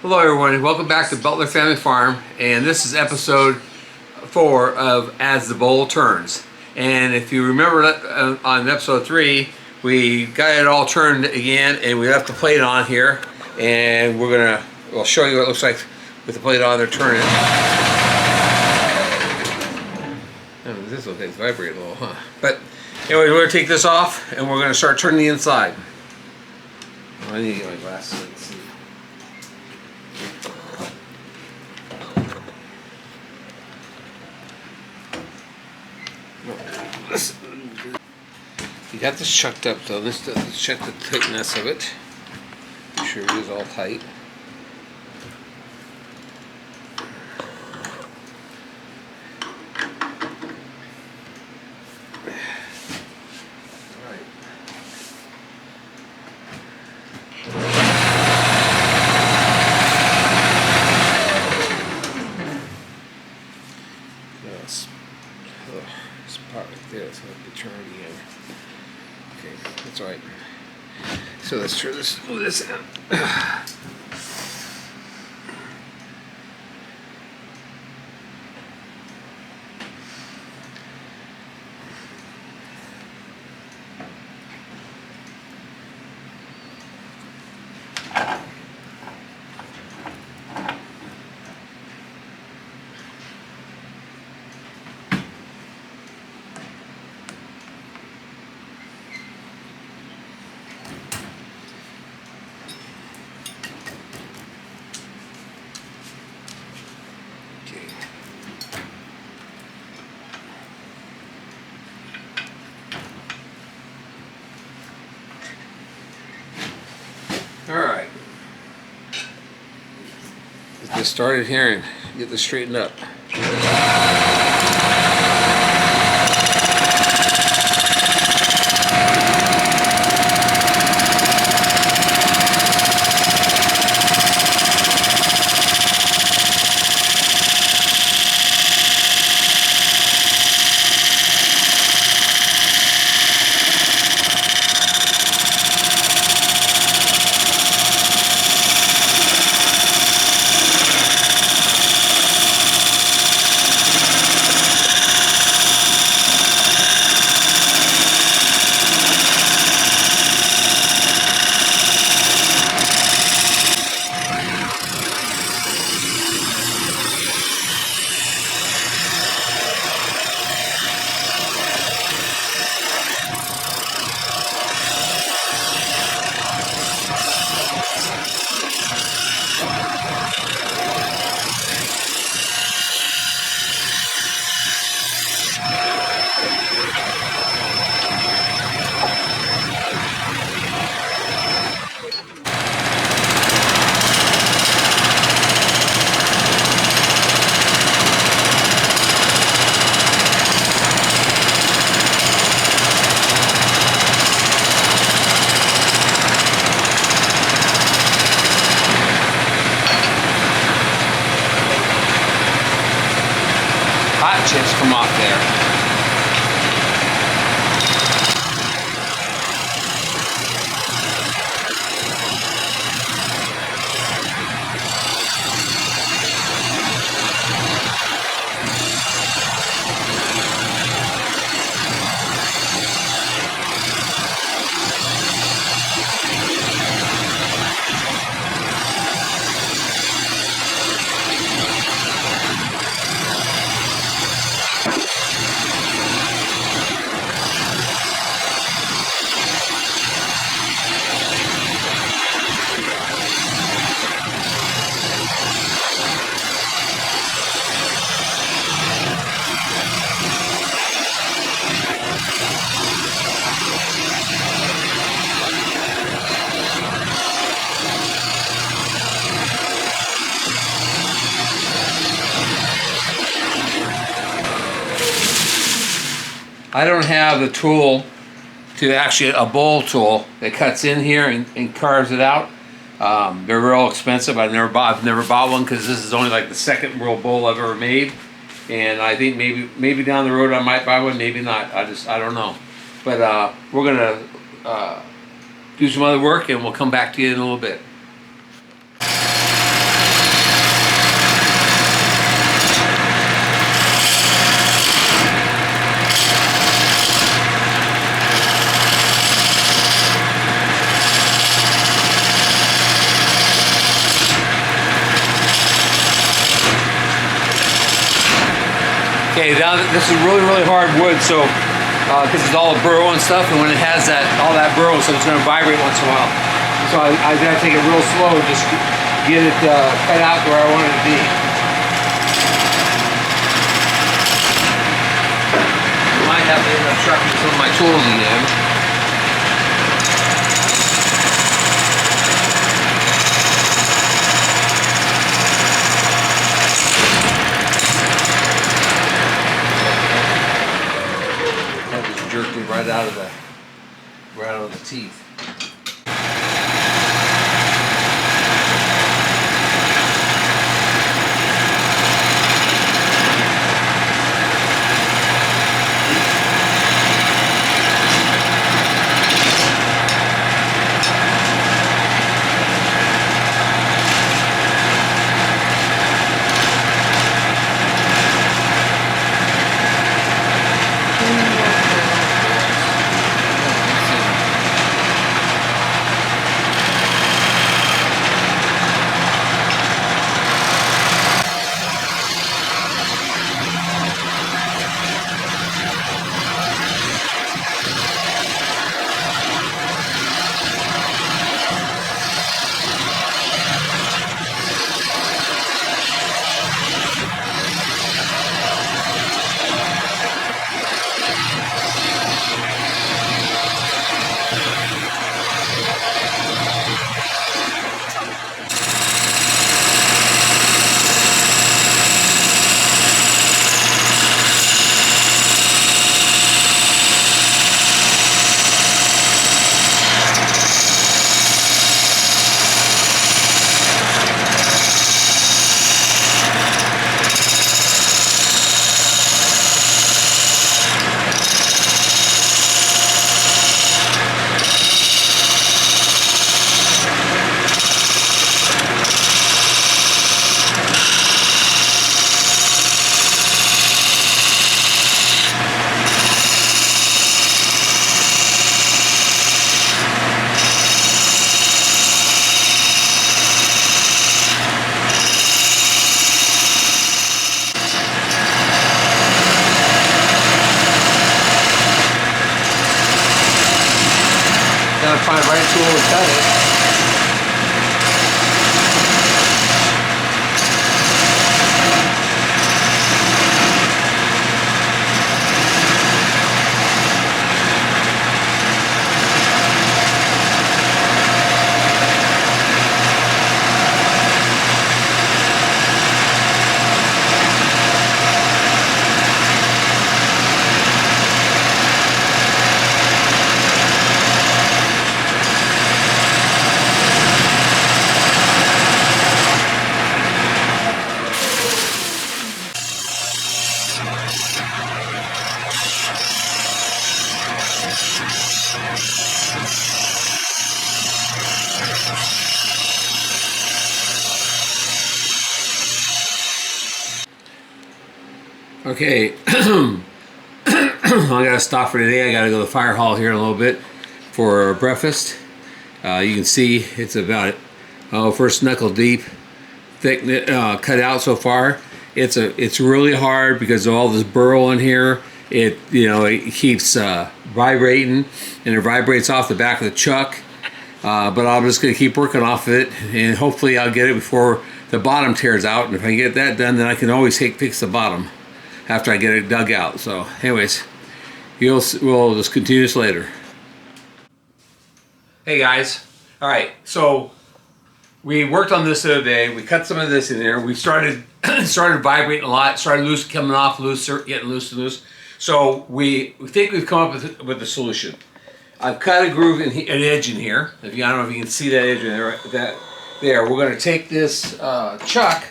Hello everyone, welcome back to Butler Family Farm, and this is episode 4 of As the Bowl Turns. And if you remember on episode 3, we got it all turned again and we left the plate on here, and we'll show you what it looks like with the plate on there turning. This will vibrate a little, huh? But anyway, we're going to take this off and we're going to start turning the inside. I need to get my glasses. Let's see. You got this chucked up though. Let's check the tightness of it. Make sure it is all tight. Part right there, so I have to turn it again. Okay, that's all right. So let's turn this, move this in. Alright, get this started here and get this straightened up. Hot chips come off there. I don't have the tool to actually, a bowl tool that cuts in here and carves it out. They're real expensive. I've never bought one because this is only like the second real bowl I've ever made. And I think maybe down the road I might buy one, maybe not. I don't know. But we're gonna do some other work and we'll come back to you in a little bit. Okay, now this is really, really hard wood, so because it's all burrow and stuff, and when it has all that burrow, so it's going to vibrate once in a while. So I got to take it real slow and just get it cut out where I want it to be. I might have to end up sharpening some of my tools again. Jerked it right out of the teeth. Gotta find the right tool to cut it. Okay, I gotta stop for today. I gotta go to the fire hall here in a little bit for breakfast. You can see it's about first knuckle deep, thick cut out so far. It's really hard because of all this burl in here. It keeps vibrating, and it vibrates off the back of the chuck. But I'm just gonna keep working off of it, and hopefully I'll get it before the bottom tears out. And if I get that done, then I can always fix the bottom after I get it dug out. So anyways, we'll just continue this later. Hey guys, all right, so we worked on this the other day. We cut some of this in there. We started vibrating a lot, started coming off looser, getting loose and loose. So we think we've come up with a solution. I've cut a groove an edge in here. I don't know if you can see that edge in there. There. We're going to take this chuck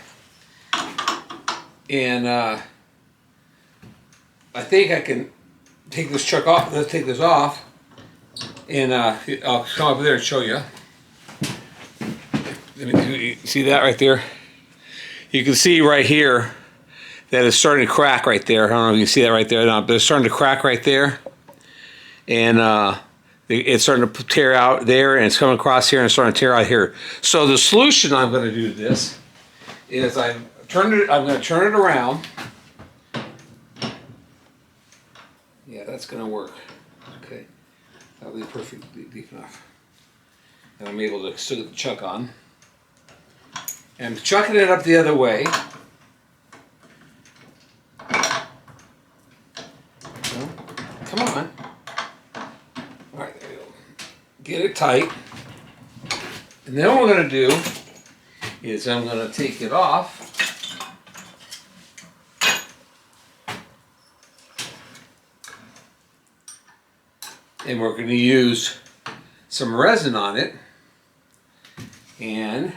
and I think I can take this chuck off. Let's take this off, and I'll come up there and show you. See that right there? You can see right here that it's starting to crack right there. I don't know if you can see that right there, but it's starting to crack right there, and it's starting to tear out there, and it's coming across here and it's starting to tear out here. So the solution I'm going to do to this is I'm going to turn it around. that's gonna work. Okay, that'll be perfectly deep enough. And I'm able to stick the chuck on. And I'm chucking it up the other way. So, come on. All right, there you go. Get it tight. And then what we're gonna do is I'm gonna take it off. And we're going to use some resin on it. And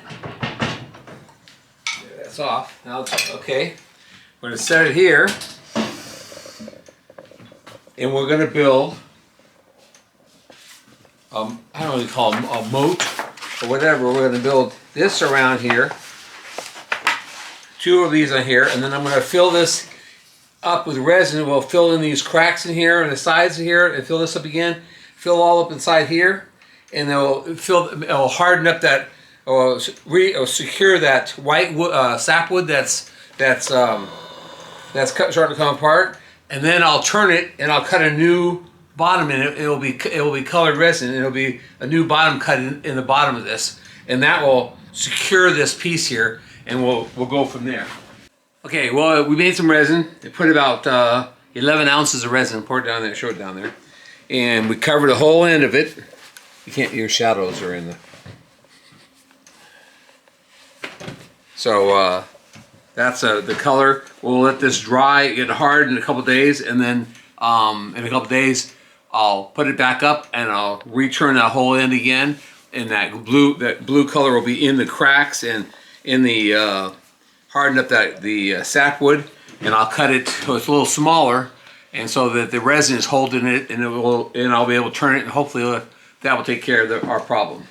that's off. Now, okay, we're going to set it here. And we're going to build, I don't know what you call them, a moat or whatever. We're going to build this around here. 2 of these on here. And then I'm going to fill this up with resin. We'll fill in these cracks in here and the sides of here, and fill this up again. Fill all up inside here, and it'll harden up that, or secure that white wood, sapwood that's starting to come apart. And then I'll turn it, and I'll cut a new bottom in it. It will be colored resin. It'll be a new bottom cut in the bottom of this, and that will secure this piece here, and we'll go from there. Okay, well, we made some resin. We put about 11 ounces of resin, poured down there, show it down there. And we covered the whole end of it. You can't, your shadows are in the... So that's the color. We'll let this dry, get hard in a couple days, and then in a couple days I'll put it back up and I'll return that whole end again. And that blue color will be in the cracks and in the... harden up the sapwood, and I'll cut it so it's a little smaller, and so that the resin is holding it, and I'll be able to turn it, and hopefully that will take care of our problem.